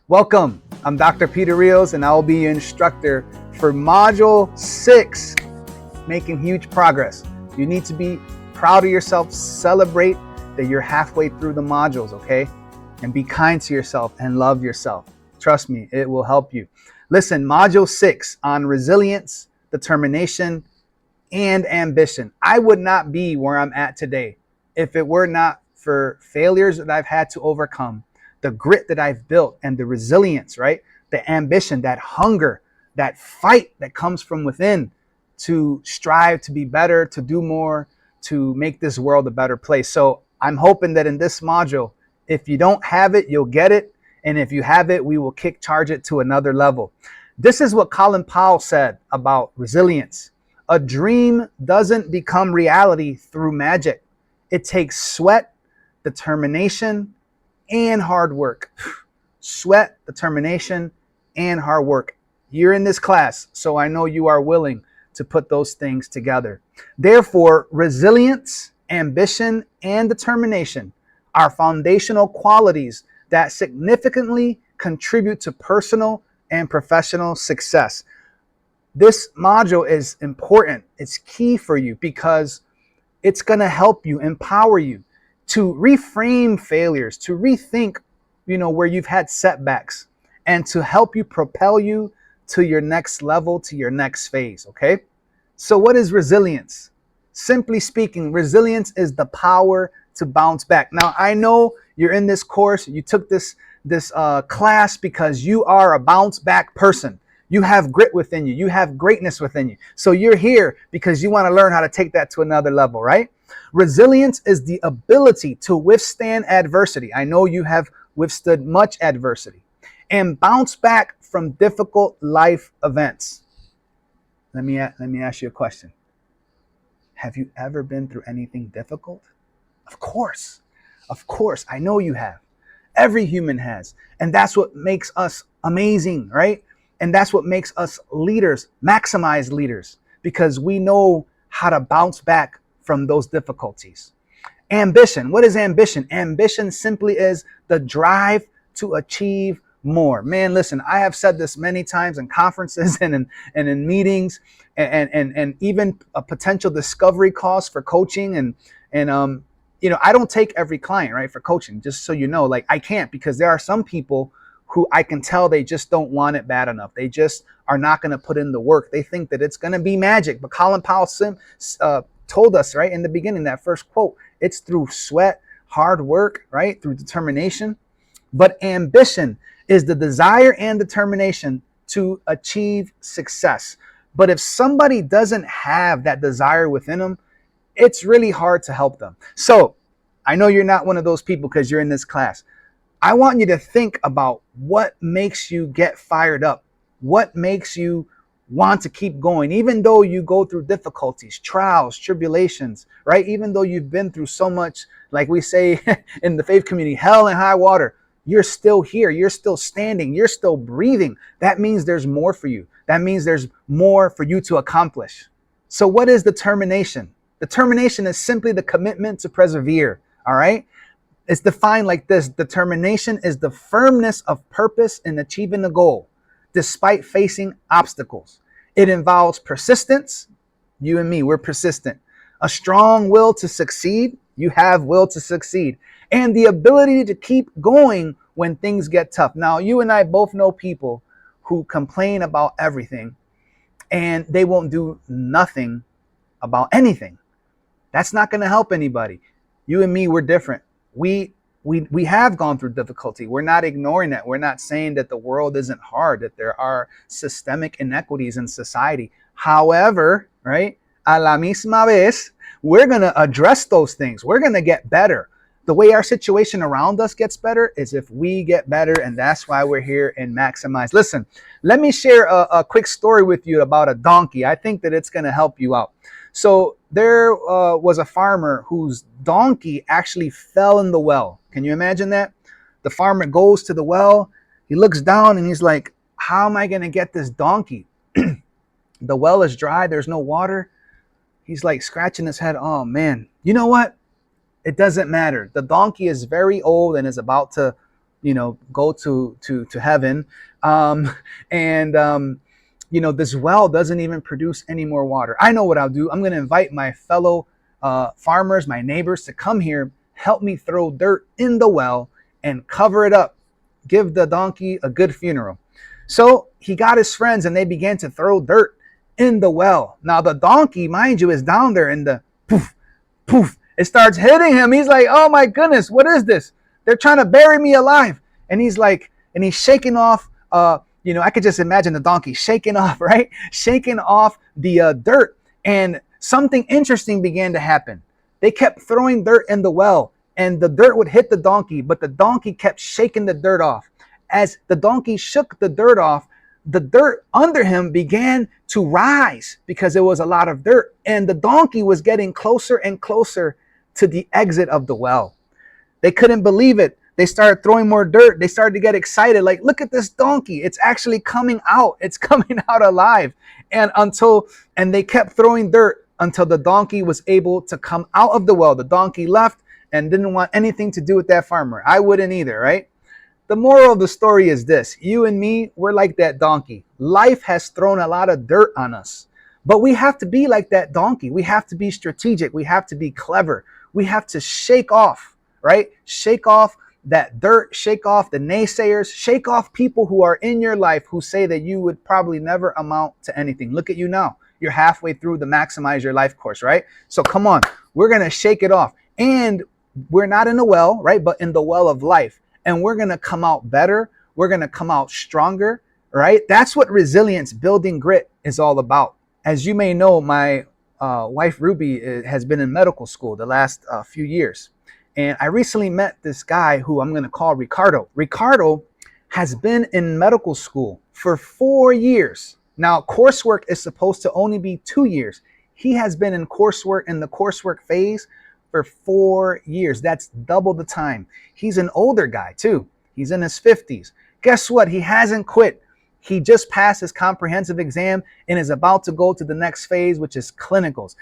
Welcome. I'm Dr. Peter Rios, and I will be your instructor for Module 6, Making Huge Progress. You need to be proud of yourself, celebrate that you're halfway through the modules, okay? And be kind to yourself and love yourself. Trust me, it will help you. Listen, Module 6 on resilience, determination, and ambition. I would not be where I'm at today if it were not for failures that I've had to overcome, the grit that I've built, and the resilience, right? The ambition, that hunger, that fight that comes from within to strive to be better, to do more, to make this world a better place. So I'm hoping that in this module, if you don't have it, you'll get it. And if you have it, we will charge it to another level. This is what Colin Powell said about resilience. A dream doesn't become reality through magic. It takes sweat, determination, and hard work. Sweat, determination, and hard work. You're in this class, so I know you are willing to put those things together. Therefore, resilience, ambition, and determination are foundational qualities that significantly contribute to personal and professional success. This module is important. It's key for you because it's going to help you, empower you to reframe failures, to rethink, where you've had setbacks, and to help you propel you to your next level, to your next phase, okay? So what is resilience? Simply speaking, resilience is the power to bounce back. Now, I know you're in this course, you took this class because you are a bounce back person. You have grit within you. You have greatness within you. So you're here because you want to learn how to take that to another level, right? Resilience is the ability to withstand adversity. I know you have withstood much adversity and bounce back from difficult life events. Let me ask you a question. Have you ever been through anything difficult? Of course. Of course. I know you have. Every human has. And that's what makes us amazing, right? And that's what makes us leaders, maximize leaders, because we know how to bounce back from those difficulties. Ambition. What is ambition? Ambition simply is the drive to achieve more. Man, listen, I have said this many times in conferences and in meetings and even a potential discovery calls for coaching. And I don't take every client, right, for coaching, just so you know, like I can't, because there are some people who I can tell they just don't want it bad enough. They just are not going to put in the work. They think that it's going to be magic. But Colin Powell told us, right, in the beginning, that first quote, it's through sweat, hard work, right, through determination. But ambition is the desire and determination to achieve success. But if somebody doesn't have that desire within them, it's really hard to help them. So I know you're not one of those people because you're in this class. I want you to think about what makes you get fired up, what makes you want to keep going, even though you go through difficulties, trials, tribulations, right? Even though you've been through so much, like we say in the faith community, hell and high water, you're still here. You're still standing. You're still breathing. That means there's more for you. That means there's more for you to accomplish. So what is determination? Determination is simply the commitment to persevere, all right? It's defined like this. Determination is the firmness of purpose in achieving a goal, despite facing obstacles. It involves persistence. You and me, we're persistent. A strong will to succeed. You have will to succeed. And the ability to keep going when things get tough. Now, you and I both know people who complain about everything and they won't do nothing about anything. That's not going to help anybody. You and me, we're different. We have gone through difficulty. We're not ignoring that. We're not saying that the world isn't hard, that there are systemic inequities in society. However, right, a la misma vez, we're going to address those things. We're going to get better. The way our situation around us gets better is if we get better, and that's why we're here in Maximize. Listen, let me share a quick story with you about a donkey. I think that it's going to help you out. So there was a farmer whose donkey actually fell in the well. Can you imagine that? The farmer goes to the well, he looks down and he's like, how am I going to get this donkey? The well is dry, there's no water. He's like scratching his head. Oh man, you know what? It doesn't matter. The donkey is very old and is about to go to heaven. Um, and this well doesn't even produce any more water. I know what I'll do. I'm going to invite my fellow farmers, my neighbors, to come here, help me throw dirt in the well and cover it up. Give the donkey a good funeral. So he got his friends and they began to throw dirt in the well. Now the donkey, mind you, is down there and the poof, poof, it starts hitting him. He's like, oh my goodness, what is this? They're trying to bury me alive. And he's like, and he's shaking off, I could just imagine the donkey shaking off, right? Shaking off the dirt. And something interesting began to happen. They kept throwing dirt in the well and the dirt would hit the donkey, but the donkey kept shaking the dirt off. As the donkey shook the dirt off, the dirt under him began to rise because it was a lot of dirt. And the donkey was getting closer and closer to the exit of the well. They couldn't believe it. They started throwing more dirt. They started to get excited. Like, look at this donkey. It's actually coming out. It's coming out alive. And they kept throwing dirt until the donkey was able to come out of the well. The donkey left and didn't want anything to do with that farmer. I wouldn't either, right? The moral of the story is this. You and me, we're like that donkey. Life has thrown a lot of dirt on us, but we have to be like that donkey. We have to be strategic. We have to be clever. We have to shake off, right? Shake off that dirt, shake off the naysayers, shake off people who are in your life who say that you would probably never amount to anything. Look at you now. You're halfway through the Maximize Your Life course, right? So come on, we're going to shake it off. And we're not in a well, right? But in the well of life. And we're going to come out better. We're going to come out stronger, right? That's what resilience, building grit is all about. As you may know, my wife, Ruby, has been in medical school the last few years. And I recently met this guy who I'm going to call Ricardo. Ricardo has been in medical school for 4 years. Now, coursework is supposed to only be 2 years. He has been in the coursework phase for 4 years. That's double the time. He's an older guy too. He's in his 50s. Guess what? He hasn't quit. He just passed his comprehensive exam and is about to go to the next phase, which is clinicals.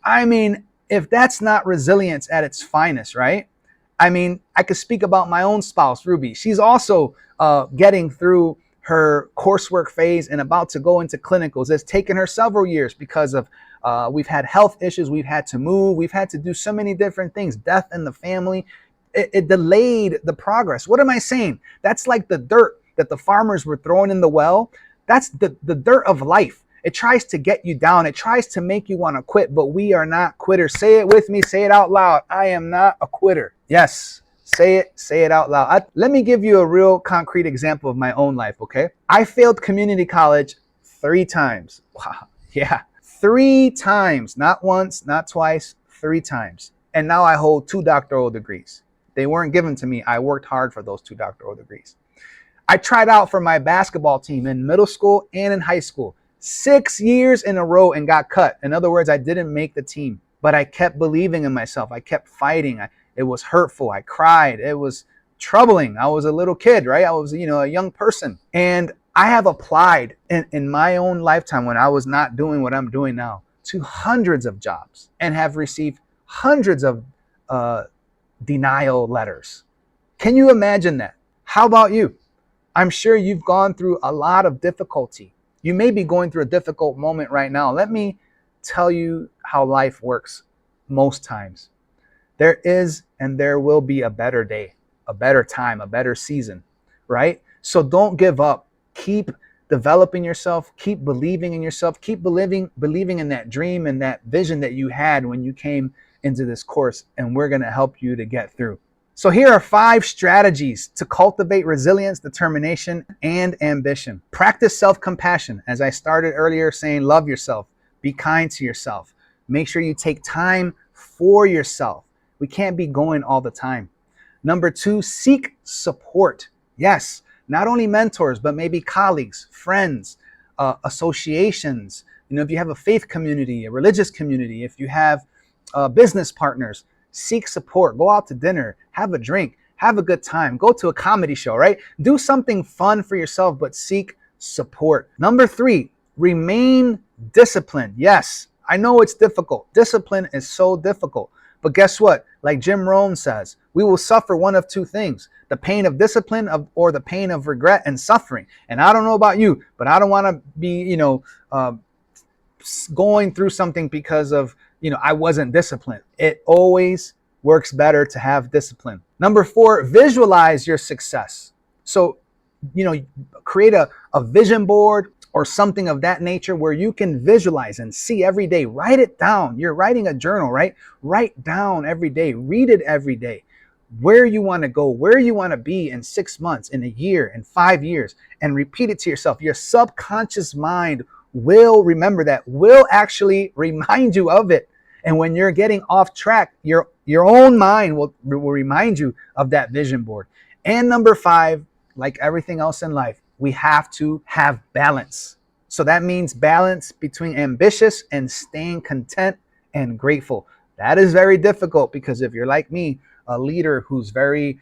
I mean, if that's not resilience at its finest, right? I mean, I could speak about my own spouse, Ruby. She's also getting through her coursework phase and about to go into clinicals. It's taken her several years because of we've had health issues. We've had to move. We've had to do so many different things. Death in the family. It delayed the progress. What am I saying? That's like the dirt that the farmers were throwing in the well. That's the dirt of life. It tries to get you down. It tries to make you want to quit, but we are not quitters. Say it with me. Say it out loud. I am not a quitter. Yes. Say it out loud. Let me give you a real concrete example of my own life, okay? I failed community college 3 times. Wow. Yeah. 3 times. Not once, not twice, 3 times. And now I hold 2 doctoral degrees. They weren't given to me. I worked hard for those 2 doctoral degrees. I tried out for my basketball team in middle school and in high school 6 years in a row and got cut. In other words, I didn't make the team, but I kept believing in myself. I kept fighting. It was hurtful. I cried. It was troubling. I was a little kid, right? I was, a young person. And I have applied in my own lifetime when I was not doing what I'm doing now to hundreds of jobs and have received hundreds of denial letters. Can you imagine that? How about you? I'm sure you've gone through a lot of difficulty. You may be going through a difficult moment right now. Let me tell you how life works most times. There is and there will be a better day, a better time, a better season, right? So don't give up. Keep developing yourself. Keep believing in yourself. Keep believing in that dream and that vision that you had when you came into this course, and we're going to help you to get through. So here are 5 strategies to cultivate resilience, determination, and ambition. Practice self-compassion. As I started earlier saying, love yourself. Be kind to yourself. Make sure you take time for yourself. We can't be going all the time. Number 2, seek support. Yes, not only mentors, but maybe colleagues, friends, associations. If you have a faith community, a religious community, if you have business partners, seek support. Go out to dinner, have a drink, have a good time, go to a comedy show, right? Do something fun for yourself, but seek support. Number 3, remain disciplined. Yes, I know it's difficult. Discipline is so difficult. But guess what? Like Jim Rohn says, we will suffer one of two things: the pain of discipline or the pain of regret and suffering. And I don't know about you, but I don't want to be, going through something because of, I wasn't disciplined. It always works better to have discipline. Number 4, visualize your success. So, create a vision board or something of that nature where you can visualize and see every day. Write it down. You're writing a journal, right? Write down every day. Read it every day. Where you want to go, where you want to be in 6 months, in a year, in 5 years, and repeat it to yourself. Your subconscious mind will remember that, will actually remind you of it. And when you're getting off track, your own mind will remind you of that vision board. And number 5, like everything else in life, we have to have balance. So that means balance between ambitious and staying content and grateful. That is very difficult because if you're like me, a leader who's very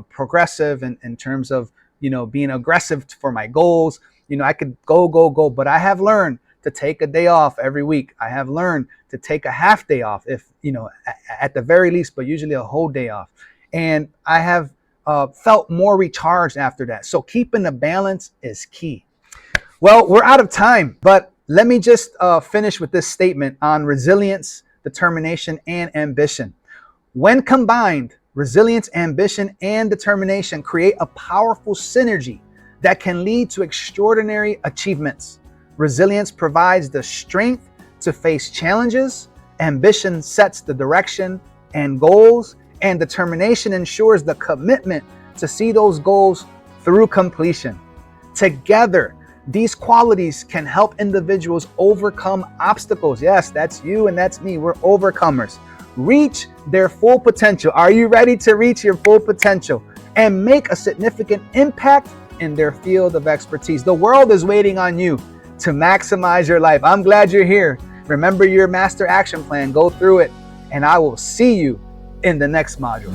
progressive in terms of, being aggressive for my goals, I could go, but I have learned to take a day off every week. I have learned to take a half day off, if, at the very least, but usually a whole day off. And I have felt more recharged after that. So keeping the balance is key. Well, we're out of time, but let me just finish with this statement on resilience, determination, and ambition. When combined, resilience, ambition, and determination create a powerful synergy that can lead to extraordinary achievements. Resilience provides the strength to face challenges, ambition sets the direction and goals, and determination ensures the commitment to see those goals through completion. Together, these qualities can help individuals overcome obstacles. Yes, that's you and that's me. We're overcomers. Reach their full potential. Are you ready to reach your full potential and make a significant impact in their field of expertise? The world is waiting on you to maximize your life. I'm glad you're here. Remember your master action plan. Go through it, and I will see you in the next module.